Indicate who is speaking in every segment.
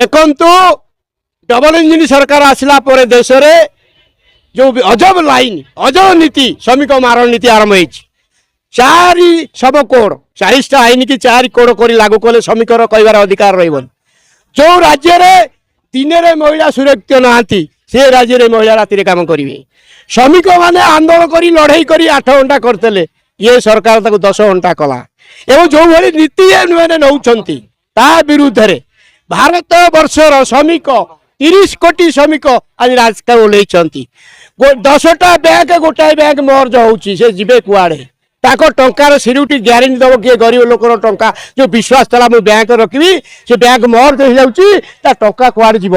Speaker 1: देखु double engine सरकार आसला पर देश में जो अजब लाइन अजब नीति श्रमिक मारण नीति आरंभ हो चारि सब कोड 40टा आईन की 4 कोड कर लागू कले श्रमिक कहबार अधिकार रही जो राज्य में दिन में महिला सुरक्षित नहांती से राज्य में महिला राति काम करेंगे श्रमिक मैंने आंदोलन कर लड़ाई कर 8 घंटा करते ये सरकार 10 घंटा कला एवं जो भाई नीति मैंने नौकरी ता विरुद्ध रे भारत वर्षर श्रमिक 30 कोटी श्रमिक आज राजकार ओह्लैंती 10टा बैंक गोटाए बैंक मर्ज होचे जीवे कुआड़े टंकार सिक्यूरीटी ग्यारंटी दब किए गरीब लोकर टंका जो विश्वास था मुझे बैंक रखी से बैंक मर्ज हो जाता टंका कुआड़े जीव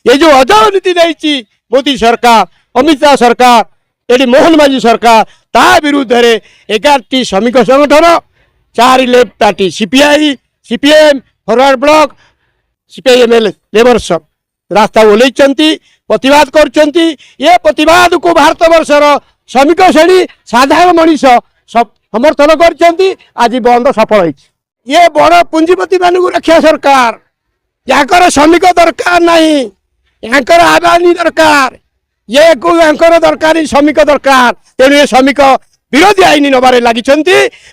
Speaker 1: ये जो अजब नीति नहीं मोदी सरकार अमित शाह सरकार ये मोहन मांझी सरकार ता विरुद्ध रे 11टी श्रमिक संगठन 4 left party CPI CPM forward block CPIML labour रास्ता ओह्लैंती प्रतिवाद करछंती ये प्रतिवाद को भारत वर्षर श्रमिक श्रेणी साधारण मनीष समर्थन करछंती आज बंद सफल होइछि ये बड़ पुंजीपति मानू रक्षा सरकार याकर श्रमिक दरकार नहीं याकर आदानी दरकार ये को याकर दरकार श्रमिक दरकार तेणु ये श्रमिक विरोधी आईन नबारे लगी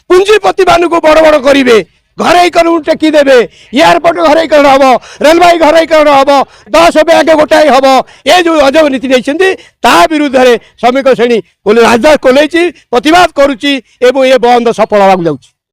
Speaker 1: पुंजीपति मानू बड़ बड़ करेंगे घरेकरण टेकीदेवे एयरपोर्ट घरेकरण हम रेलवे घरेकरण हम 10 बैंक गोटाए हम ये जो अजब नीति नहीं ता विरुद्ध में श्रमिक श्रेणी राजदास कोल्हे प्रतिवाद करुच्ची एवं ये बंद सफल होगा जाऊँगी।